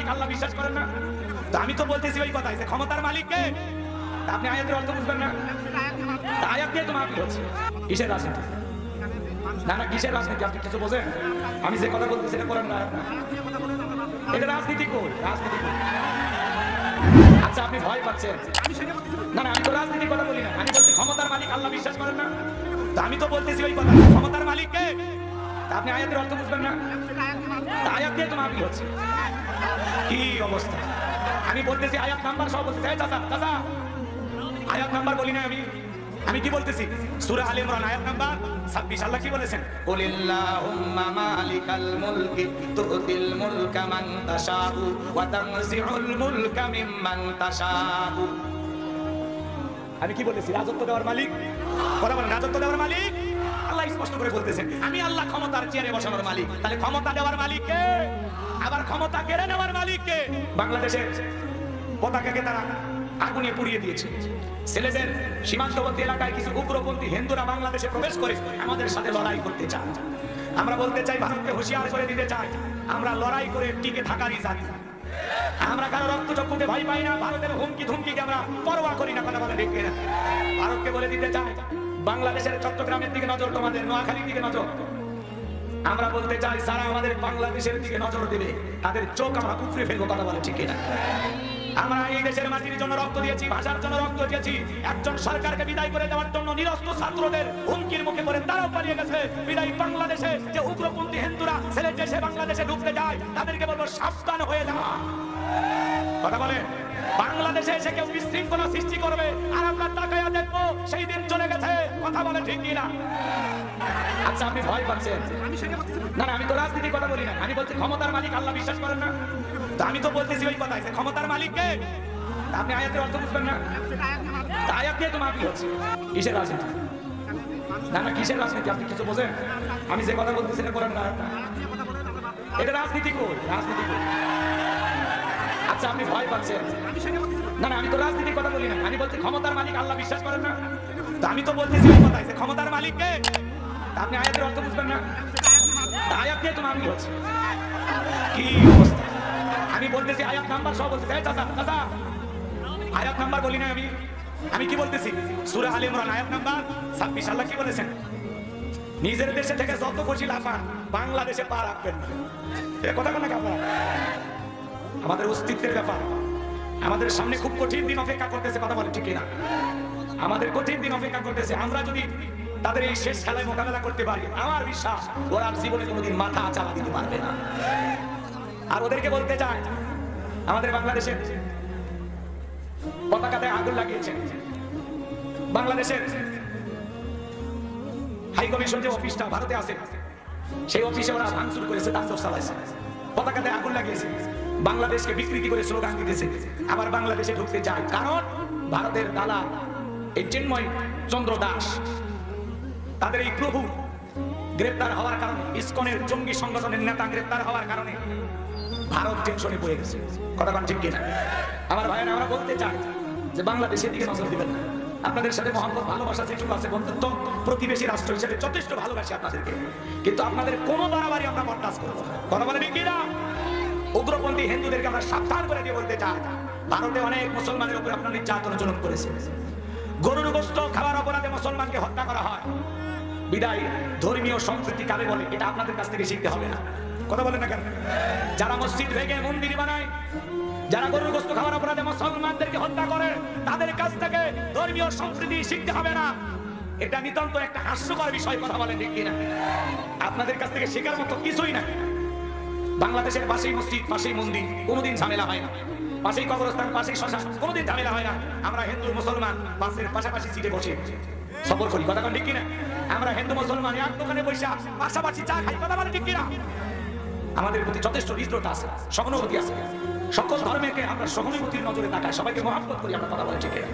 মালিক আল্লাহ বিশ্বাস করেন না? তো আমি তো বলতেছি ওই কথাই যে ক্ষমতার মালিক কে? আপনি আয়াতের অর্থ বুঝবেন না? আয়াত দিয়ে তো মাহফিল হচ্ছে। কিসের রাজনীতি? না না, কিসের রাজনীতি? আপনি কিছু বোঝেন? আমি যে কথা বলতেছি এটা করেন না, এটা রাজনীতি কই? রাজনীতি কই? আচ্ছা, আপনি ভয় পাচ্ছেন? না না, আমি তো রাজনীতির কথা বলি না, আমি বলছি ক্ষমতার মালিক আল্লাহ বিশ্বাস করেন না? তো আমি তো বলতেছি ওই কথা, ক্ষমতার মালিক কে? আপনি আয়াতের অর্থ বুঝবেন না? আয়াত দিয়ে তো মাহফিল হচ্ছে। কি অবস্থা! আমি বলতেছি আয়াত নাম্বার সব বলতেছি। চাচা চাচা, আয়াত নাম্বার বলি না আমি। আমি কি বলতেছি? সূরা আলে ইমরান আয়াত নাম্বার 26। আল্লাহ কি বলেছেন? কুলিল্লাহুম্মা মালিকাল মুলকি তুতিল মুলকা মান তাশাউ ওয়া তানজিউল মুলকা মিম্মান তাশাউ। আমি কি বলেছি? রাজত্ব দেওয়ার মালিক। কথা বলেন, রাজত্ব দেওয়ার মালিক আল্লাহ স্পষ্ট করে বলতেছেন। আমি আল্লাহ ক্ষমতার চেয়ারে বসানোর মালিক। তাহলে ক্ষমতা দেওয়ার মালিক কে? আবার ক্ষমতা কেড়ে নেওয়ার মালিক কে? বাংলাদেশের পতাকাকে তারা আগুনে পুড়িয়ে দিয়েছে। ছেলেদের সীমান্তবর্তী এলাকায় কিছু উগ্রপন্থী হিন্দুরা বাংলাদেশে প্রবেশ করে আমাদের সাথে লড়াই করতে চায়। আমরা বলতে চাই, ভারতকে হুঁশিয়ার করে দিতে চাই, আমরা লড়াই করে টিকে থাকারই জাতি। আমরা কারো রক্তচক্ষুকে ভয় পাই না, ভারতের হুমকি ধুমকিকে আমরা পরোয়া করি না। কথা বলে দেখে না, ভারতকে বলে দিতে চাই বাংলাদেশের চট্টগ্রামের দিকে নজর, তোমাদের নোয়াখালীর দিকে নজর। আমরা বলতে চাই যারা আমাদের বাংলাদেশের দিকে নজর দেবে তাদের চোখ আমরা উপড়ে ফেলবো। কথা বলে ঠিক না? আমরা এই দেশের মাটির জন্য রক্ত দিয়েছি, ভাষার জন্য রক্ত দিয়েছি। একজন সরকারকে বিদায় করে দেওয়ার জন্য নিরস্ত্র ছাত্রদের হুমকির মুখে করে তারাও পালিয়ে গেছে। বিদায় বাংলাদেশে যে উগ্রপন্থী হিন্দুরা ছেলে দেশে বাংলাদেশে ঢুকতে যায় তাদেরকে বলবো সাবধান হয়ে যাওয়া। কথা বলে বাংলাদেশে এসে কেউ বিশৃঙ্খলা সৃষ্টি করবে আর আমরা তাকায়া দেখবো, সেই দিন চলে গেছে। কথা বলে ঠিক কিনা? আচ্ছা, আপনি ভয় পাচ্ছেন? না না, আমি তো রাজনীতির কথা বলি না, আমি বলছি ক্ষমতার মালিক আল্লাহ বিশ্বাস করেন না? তো আমি তো বলতেছি ওই কথাই যে ক্ষমতার মালিক কে? আপনি আয়াতের অর্থ বুঝবেন না? আয়াত দিয়ে তো মাহফিল হচ্ছে। কিসের রাজনীতি? না না, কিসের রাজনীতি? আপনি কিছু বোঝেন? আমি যে কথা বলতেছি এটা করেন না, এটা রাজনীতি কই? রাজনীতি কই? আচ্ছা, আপনি ভয় পাচ্ছেন? না না, আমি তো রাজনীতির কথা বলি না, আমি বলছি ক্ষমতার মালিক আল্লাহ বিশ্বাস করেন না? তো আমি তো বলতেছি ওই কথাই যে ক্ষমতার মালিক কে? আপনি আয়াতের অর্থ বুঝবেন না? আয়াত দিয়ে তো মাহফিল হচ্ছে। কি অবস্থা! আমি বলতেছি আয়াত নাম্বার সব বলতেছি। চাচা চাচা, আয়াত নাম্বার বলি না আমি। আমি কি বলতেছি? সূরা আলে ইমরান আয়াত নাম্বার 26। আল্লাহ কি বলেছেন? নিজের দেশে থেকে যত খুশি লাফান, বাংলাদেশে পা রাখবেন না। এ কথা কোন আপনারা? আমাদের অস্তিত্বের ব্যাপার। আমাদের সামনে খুব কঠিন দিন অপেক্ষা করতেছে। কথা বলে ঠিক না? আমাদের কঠিন দিন অপেক্ষা করতেছে। আমরা যদি তাদের এই শেষ খেলায় মোকাবেলা করতে পারি, আমার বিশ্বাস ওরা জীবনে কোনোদিন মাথা চালা দিতে পারবে না। আর ওদেরকে বলতে চাই, আমাদের বাংলাদেশের পতাকাতে আগুন লাগিয়েছে। বাংলাদেশের হাই কমিশন যে অফিসটা ভারতে আছে, সেই অফিসে ওরা ভাঙচুর করেছে, তাণ্ডব চালাইছে, পতাকাতে আগুন লাগিয়েছে, বাংলাদেশকে বিকৃতি করে স্লোগান দিতেছে, আবার বাংলাদেশে ঢুকতে চায়। কারণ ভারতের দালা এই চিন্ময় চন্দ্র দাস, তাদের এই প্রভু গ্রেপ্তার হওয়ার কারণে, ইসকনের জঙ্গি সংগঠনের নেতা গ্রেপ্তার হওয়ার কারণে ভারত টেনশনে পড়ে গেছে। কথা কোন ঠিক কিনা? আমার ভাইয়েরা, আমরা বলতে চাই যে বাংলাদেশের দিকে নজর দিবেন না। আপনাদের সাথে মহব্বত ভালোবাসা যেটুকু আছে, বন্ধুত্ব, প্রতিবেশী রাষ্ট্র হিসেবে যথেষ্ট ভালোবাসি আপনাদেরকে, কিন্তু আপনাদের কোনো বাড়াবাড়ি আমরা বরদাস্ত করব না। কথা বলে ঠিক কিনা? উগ্রপন্থী হিন্দুদেরকে আমরা সাবধান করে দিয়ে বলতে চাই, ভারতে অনেক মুসলমানের উপর আপনার নির্যাতন জুলুম করেছে। গরুর গোশত খাওয়ার অপরাধে মুসলমানকে হত্যা করা হয়। বিদায় ধর্মীয় সম্প্রীতি কালে বলে, এটা আপনাদের কাছ থেকে শিখতে হবে না। কথা বলেন না কেন? যারা মসজিদ ভেঙে মন্দির বানায়, যারা গরুর গোশত খাওয়ার অপরাধে মুসলমানদেরকে হত্যা করে, তাদের কাছ থেকে ধর্মীয় সম্প্রীতি শিখতে হবে না। এটা নিতান্ত একটা হাস্যকর বিষয়। কথা বলেন ঠিক কিনা? আপনাদের কাছ থেকে শেখার মতো কিছুই না। বাংলাদেশের পাশেই মসজিদ, পাশেই মন্দির, কোনোদিন ঝামেলা হয় না। পাশেই কবরস্থান, পাশেই শ্মশান, কোনোদিন ঝামেলা হয় না। আমরা হিন্দু মুসলমান বাসের পাশাপাশি সিটে বসে সফর করি। কথা ঠিক কিনা? আমরা হিন্দু মুসলমান এক দোকানে বসে পাশাপাশি চা খাই। কথা বলে ঠিক কিনা? আমাদের প্রতি যথেষ্ট হৃদ্রতা আছে, সহানুভূতি আছে। সকল ধর্মকে আমরা সহানুভূতির নজরে তাকাই, সবাইকে মহব্বত করি। আমরা কথা বলে ঠিক কিনা?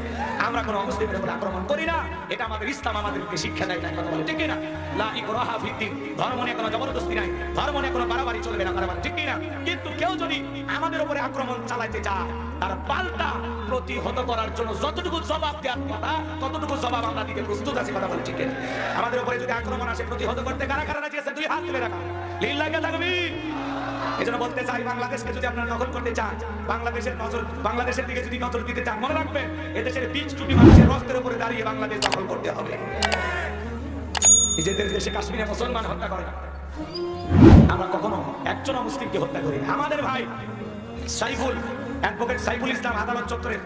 আমরা কোনো মুসলিমের উপর আক্রমণ করি না। এটা আমাদের ইসলাম আমাদেরকে শিক্ষা দেয় না। কথা বলে ঠিক কিনা? লা ইকরাহা ফিদ্দীন, ধর্ম নিয়ে কোনো জবরদস্তি নাই, ধর্ম নিয়ে কোনো বাড়াবাড়ি চলবে না। কথা বলে ঠিক কিনা? কিন্তু কেউ যদি আমাদের উপরে আক্রমণ চালাইতে চায়, তার পাল্টা প্রতিহত করার জন্য যতটুকু জবাব দেওয়ার কথা, ততটুকু জবাব আমরা দিতে প্রস্তুত আছি। কথা বলে ঠিক কিনা? আমাদের উপরে যদি আক্রমণ আসে, প্রতিহত করতে কারা কারা রাজি আছে? দুই হাত তুলে রাখা। লিল্লাহি তাকবীর। এজন্য বলতে চাই, বাংলাদেশকে যদি আপনারা দখল করতে চান, বাংলাদেশের দিকে যদি নজর দিতে চান, মনে রাখবেন এদেশের বীজ টুপি মানুষের রক্তের উপরে দাঁড়িয়ে বাংলাদেশ দখল করতে হবে। নিজেদের দেশে কাশ্মীরে মুসলমান হত্যা করে না, আমরা কখনো একজন মুসলিমকে হত্যা করি। আমাদের ভাই অ্যাডভোকেট সাইফুল ইসলাম আদালত চত্বরে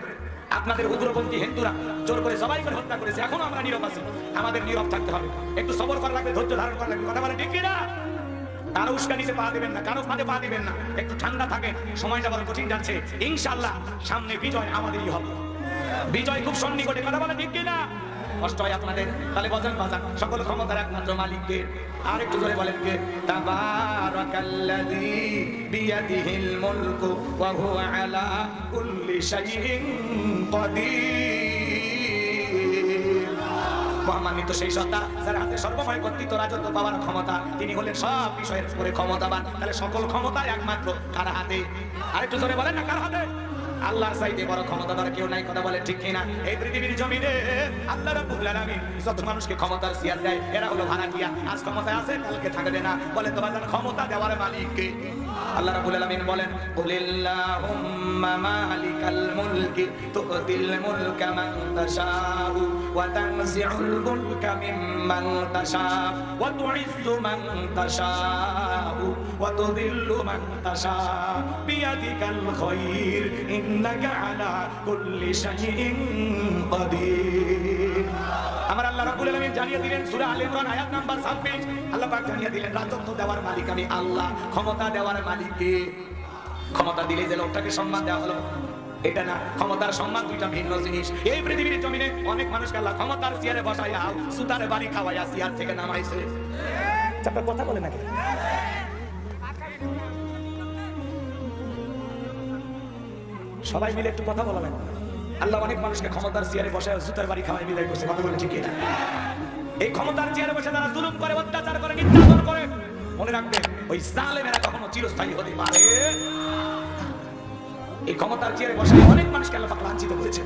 আপনাদের উগ্রপন্থী হিন্দুরা জোর করে সবাই করে হত্যা করেছে, এখনো আমরা নীরব আছি। আমাদের নীরব থাকতে হবে, একটু সবর করা লাগবে, ধৈর্য ধারণ করা লাগবে। কথা বলে ঠিক কিনা? কারো উস্কানিতে পা দিবেন না, কারো ফাঁদে পা দিবেন না, একটু ঠান্ডা থাকেন। সময়টা বড় কঠিন যাচ্ছে, ইনশাআল্লাহ সামনে বিজয় আমাদেরই হবে, বিজয় খুব সন্নিকটে। কথা বলে ঠিক কিনা? কষ্ট হয় আপনাদের, তাহলে বলেন বাজান সকল ক্ষমতার একমাত্র মালিককে। আর একটু জোরে বলেন কে? তাবারাকাল্লাযী বিয়াদিহিল মুলকু ওয়া হুয়া আলা কুল্লি শাইইন কাদির। মহামান্বিত সেই সত্তা যার হাতে সর্বময় কর্তৃত্ব, রাজত্ব পাওয়ার ক্ষমতা, তিনি হলেন সব বিষয়ের উপরে ক্ষমতাবান। তাহলে সকল ক্ষমতা একমাত্র কার হাতে? আর একটু জোরে বলেন না, কার হাতে? আল্লাহর চাইতে বড় ক্ষমতাধর কেউ নাই। কথা বলে ঠিক কিনা? এই পৃথিবীর জমিনে আল্লাহ রাব্বুল আলামিন যত মানুষকে ক্ষমতার চেয়ার দেয়, এরা হলো ভাড়াটিয়া। আজ ক্ষমতায় আছে, কালকে থাকবে না। বলে তো বাজান ক্ষমতা দেওয়ার মালিক কে? আল্লাহ রাব্বুল আলামিন বলেন, কুলিল্লাহুম্মা মালিকাল মুলকি তুতিল মুলকা মান তাশাউ ওয়া তানজিউল মুলকা মিম্মান তাশাউ ওয়া তুইজ্জু মান তাশাউ ওয়া তুযিল্লু মান তাশাউ বিয়াদিকাল খায়র ইন্নাকা আলা কুল্লি শাইইন কাদির। আমার আল্লাহ রাব্বুল আলামিন জানিয়ে দিলেন সূরা আলে ইমরান আয়াত নাম্বার 26, আল্লাহ পাক জানিয়ে দিলেন রাজত্ব দেওয়ার মালিক আমি আল্লাহ, ক্ষমতা দেওয়ার মালিক কে? ক্ষমতা দিলে যে লোকটাকে সম্মান দেওয়া হলো এটা না, ক্ষমতার সম্মান দুইটা ভিন্ন জিনিস। এই পৃথিবীর জমিনে অনেক মানুষকে আল্লাহ ক্ষমতার চেয়ারে বসাইয়া সুতারে বাড়ি খাওয়াইয়া চেয়ার থেকে নামাইছে। আপনার কথা বলে নাকি? সবাই মিলে একটু কথা বলা লাগবে। আল্লাহ অনেক মানুষকে ক্ষমতার চেয়ারে বসে সুতার বাড়ি খাওয়াই বিদায় করছে। কথা বলে ঠিক কিনা? এই ক্ষমতার চেয়ারে বসে যারা জুলুম করে, অত্যাচার করে, নির্যাতন করে, মনে রাখবেন ওই জালেমেরা কখনো চিরস্থায়ী হতে পারে। এই ক্ষমতার চেয়ারে বসে অনেক মানুষকে আল্লাহ পাক লাঞ্ছিত করেছে।